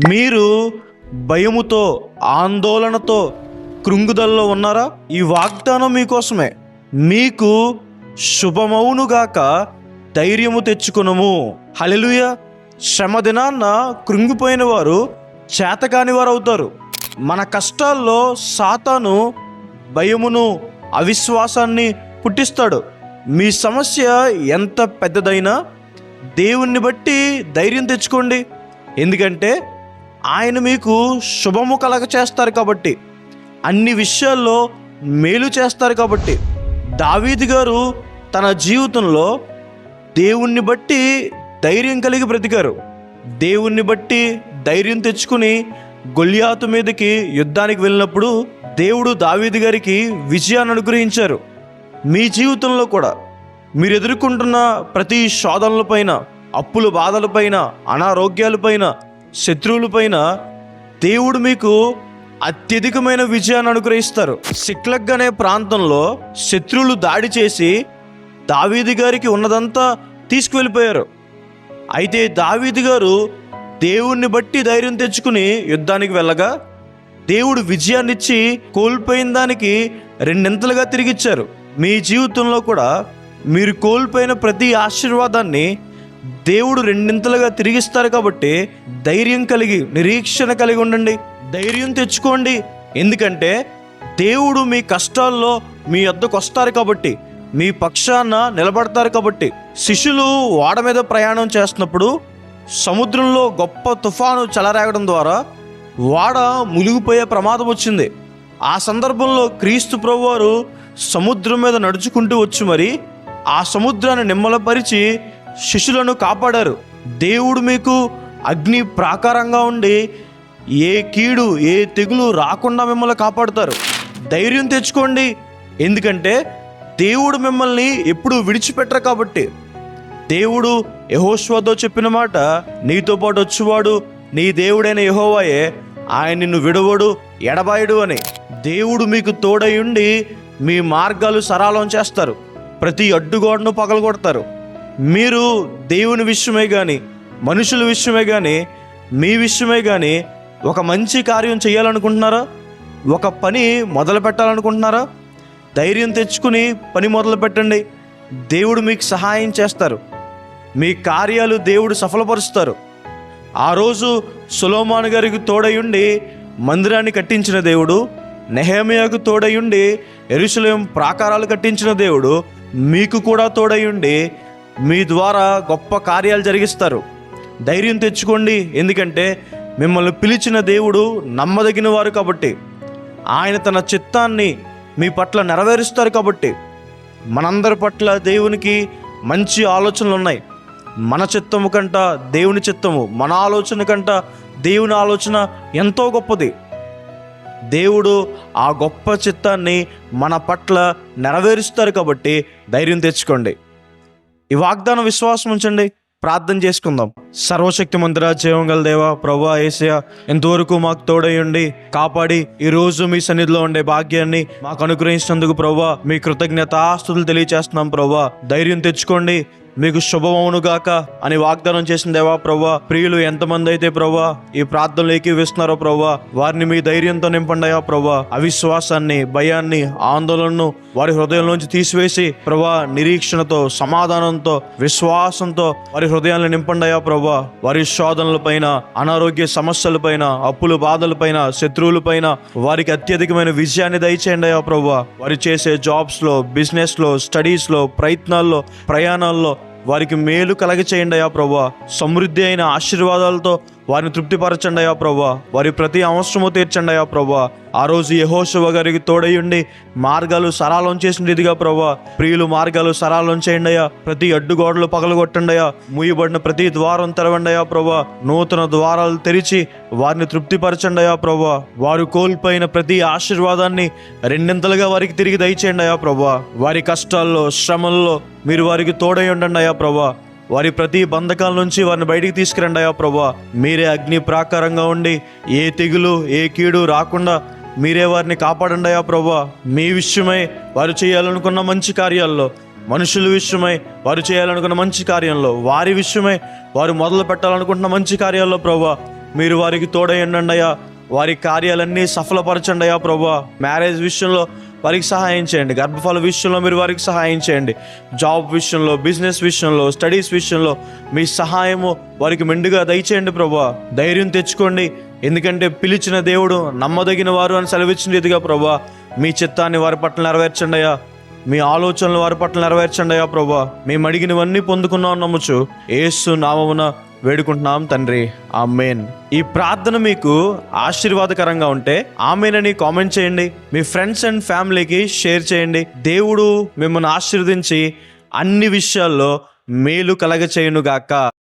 మీరు భయముతో, ఆందోళనతో, కృంగుదలలో ఉన్నారా? ఈ వాగ్దానం మీకోసమే. మీకు శుభమవునుగాక, ధైర్యము తెచ్చుకునము. హల్లెలూయా. శ్రమ దినాన్న కృంగిపోయిన వారు చేతకాని వారు అవుతారు. మన కష్టాల్లో సాతాను భయమును, అవిశ్వాసాన్ని పుట్టిస్తాడు. మీ సమస్య ఎంత పెద్దదైనా దేవుణ్ణి బట్టి ధైర్యం తెచ్చుకోండి. ఎందుకంటే ఆయన మీకు శుభము కలగ చేస్తారు కాబట్టి, అన్ని విషయాల్లో మేలు చేస్తారు కాబట్టి. దావీదు గారు తన జీవితంలో దేవుణ్ణి బట్టి ధైర్యం కలిగి బ్రతికారు. దేవుణ్ణి బట్టి ధైర్యం తెచ్చుకుని గొల్యాతు మీదకి యుద్ధానికి వెళ్ళినప్పుడు దేవుడు దావీదు గారికి విజయాన్ని అనుగ్రహించారు. మీ జీవితంలో కూడా మీరు ఎదుర్కొంటున్న ప్రతి శోధనలపైన, అప్పుల బాధలపైన, అనారోగ్యాలపైన, శత్రువులపైన దేవుడు మీకు అత్యధికమైన విజయాన్ని అనుగ్రహిస్తారు. సిక్లగ్ అనే ప్రాంతంలో శత్రువులు దాడి చేసి దావీదు గారికి ఉన్నదంతా తీసుకువెళ్ళిపోయారు. అయితే దావీదు గారు దేవుణ్ణి బట్టి ధైర్యం తెచ్చుకుని యుద్ధానికి వెళ్ళగా దేవుడు విజయాన్నిచ్చి కోల్పోయిన దానికి రెండింతలుగా తిరిగిచ్చారు. మీ జీవితంలో కూడా మీరు కోల్పోయిన ప్రతి ఆశీర్వాదాన్ని దేవుడు రెండింతలుగా తిరిగిస్తారు కాబట్టి ధైర్యం కలిగి, నిరీక్షణ కలిగి ఉండండి. ధైర్యం తెచ్చుకోండి. ఎందుకంటే దేవుడు మీ కష్టాల్లో మీ వద్దకు వస్తారు కాబట్టి, మీ పక్షాన నిలబడతారు కాబట్టి. శిష్యులు ఓడ మీద ప్రయాణం చేస్తున్నప్పుడు సముద్రంలో గొప్ప తుఫాను చెలరేగడం ద్వారా ఓడ మునిగిపోయే ప్రమాదం వచ్చింది. ఆ సందర్భంలో క్రీస్తు ప్రభువారు సముద్రం మీద నడుచుకుంటూ వచ్చి మరి ఆ సముద్రాన్ని నిమ్మలపరిచి శిష్యులను కాపాడారు. దేవుడు మీకు అగ్ని ప్రాకారంగా ఉండి ఏ కీడు, ఏ తెగులు రాకుండా మిమ్మల్ని కాపాడుతారు. ధైర్యం తెచ్చుకోండి. ఎందుకంటే దేవుడు మిమ్మల్ని ఎప్పుడు విడిచిపెట్టరు కాబట్టి. దేవుడు యెహోషువతో చెప్పిన మాట, నీతో పాటు వచ్చేవాడు నీ దేవుడైన యెహోవాయే, ఆయన నిన్ను విడవడు, ఎడబాయడు అని. దేవుడు మీకు తోడై ఉండి మీ మార్గాలు సరళం చేస్తారు. ప్రతి అడ్డుగోడను పగలగొడతారు. మీరు దేవుని విషయమే కానీ, మనుషుల విషయమే కానీ, మీ విషయమే కానీ ఒక మంచి కార్యం చేయాలనుకుంటున్నారా? ఒక పని మొదలు పెట్టాలనుకుంటున్నారా? ధైర్యం తెచ్చుకుని పని మొదలు పెట్టండి. దేవుడు మీకు సహాయం చేస్తారు. మీ కార్యాలు దేవుడు సఫలపరుస్తారు. ఆ రోజు సొలొమోను గారికి తోడై ఉండి మందిరాన్ని కట్టించిన దేవుడు, నెహెమ్యాకు తోడై ఉండి యెరూషలేము ప్రాకారాలు కట్టించిన దేవుడు మీకు కూడా తోడై ఉండి మీ ద్వారా గొప్ప కార్యాలు జరిగిస్తారు. ధైర్యం తెచ్చుకోండి. ఎందుకంటే మిమ్మల్ని పిలిచిన దేవుడు నమ్మదగిన వారు కాబట్టి, ఆయన తన చిత్తాన్ని మీ పట్ల నెరవేరుస్తారు కాబట్టి. మనందరి పట్ల దేవునికి మంచి ఆలోచనలు ఉన్నాయి. మన చిత్తము కంట దేవుని చిత్తము, మన ఆలోచన కంట దేవుని ఆలోచన ఎంతో గొప్పది. దేవుడు ఆ గొప్ప చిత్తాన్ని మన పట్ల నెరవేరుస్తారు కాబట్టి ధైర్యం తెచ్చుకోండి. ఈ వాగ్దానం విశ్వాసం ఉంచండి. ప్రార్థన చేసుకుందాం. సర్వశక్తిమంతుడా, జీవం గల దేవా, ప్రభువా యేసయ్యా, ఎంతవరకు మాకు తోడై ఉండి కాపాడి ఈ రోజు మీ సన్నిధిలో ఉండే భాగ్యాన్ని మాకు అనుగ్రహించినందుకు ప్రభువా మీ కృతజ్ఞతాస్తుతులు తెలియజేస్తున్నాం. ప్రభువా ధైర్యం తెచ్చుకోండి, మీకు శుభమవునుగాక అని వాగ్దానం చేసిన దేవా ప్రభువా, ప్రియులు ఎంతమంది అయితే ప్రభువా ఈ ప్రార్థనలు ఏకీవిస్తున్నారో ప్రభువా, వారిని మీ ధైర్యంతో నింపండియా ప్రభువా. అవిశ్వాసాన్ని, భయాన్ని, ఆందోళనను వారి హృదయంలోంచి తీసివేసి ప్రభువా నిరీక్షణతో, సమాధానంతో, విశ్వాసంతో వారి హృదయాన్ని నింపండియా ప్రభువా. వారి శోధనలపైన, అనారోగ్య సమస్యలపైన, అప్పుల బాధలపైన, శత్రువులపైన వారికి అత్యధికమైన విజయాన్ని దయచేయండియా ప్రభువా. వారు చేసే జాబ్స్లో, బిజినెస్లో, స్టడీస్లో, ప్రయత్నాల్లో, ప్రయాణాల్లో వారికి మేలు కలగ చేయండి అయ్యా ప్రభువా. సమృద్ధి అయిన ఆశీర్వాదాలతో వారిని తృప్తిపరచండి అయ్యా ప్రభువా. వారి ప్రతి అవసరము తీర్చండి అయ్యా ప్రభువా. ఆ రోజు యెహోషువ గారికి తోడై ఉండి మార్గాలు సరళం చేసిన రీతిగా ప్రభువా ప్రియులు మార్గాలు సరళం చేయండి అయ్యా. ప్రతి అడ్డుగోడలు పగలగొట్టండి అయ్యా. మూయబడిన ప్రతి ద్వారం తెరవండి అయ్యా ప్రభువా. నూతన ద్వారాలు తెరిచి వారిని తృప్తిపరచండి అయ్యా ప్రభువా. వారు కోల్పోయిన ప్రతి ఆశీర్వాదాన్ని రెండింతలుగా వారికి తిరిగి దయచేయండి అయ్యా ప్రభువా. వారి కష్టాల్లో, శ్రమల్లో మీరు వారికి తోడై ఉండండి అయ్యా ప్రభువా. వారి ప్రతి బంధకాల నుంచి వారిని బయటికి తీసుకురండి అయ్యా ప్రభువా. మీరే అగ్ని ప్రాకారంగా ఉండి ఏ తెగులు, ఏ కీడు రాకుండా మీరే వారిని కాపాడండి అయ్యా ప్రభువా. మీ విషయమై వారు చేయాలనుకున్న మంచి కార్యాల్లో, మనుషుల విషయమై వారు చేయాలనుకున్న మంచి కార్యంలో, వారి విషయమై వారు మొదలు పెట్టాలనుకుంటున్న మంచి కార్యాల్లో ప్రభువా మీరు వారికి తోడయండి అయ్యా. వారి కార్యాలన్నీ సఫలపరచండి అయ్యా ప్రభువా. మ్యారేజ్ విషయంలో వారికి సహాయం చేయండి. గర్భఫల విషయంలో మీరు వారికి సహాయం చేయండి. జాబ్ విషయంలో, బిజినెస్ విషయంలో, స్టడీస్ విషయంలో మీ సహాయము వారికి మెండుగా దయచేయండి ప్రభువా. ధైర్యం తెచ్చుకోండి, ఎందుకంటే పిలిచిన దేవుడు నమ్మదగిన వారు అని సెలవిచ్చిన రీతిగా ప్రభువా మీ చిత్తాన్ని వారి పట్ల నెరవేర్చండి అయ్యా. మీ ఆలోచనలు వారి పట్ల నెరవేర్చండి అయ్యా ప్రభువా. మేము అడిగినవన్నీ పొందుకున్నాం నమ్ముచు యేసు నామమున వేడుకుంటున్నాం తండ్రి, ఆమేన్. ఈ ప్రార్థన మీకు ఆశీర్వాదకరంగా ఉంటే ఆమేన్ అని కామెంట్ చేయండి. మీ ఫ్రెండ్స్ అండ్ ఫ్యామిలీకి షేర్ చేయండి. దేవుడు మిమ్మల్ని ఆశీర్వదించి అన్ని విషయాల్లో మేలు కలగచేయునుగాక.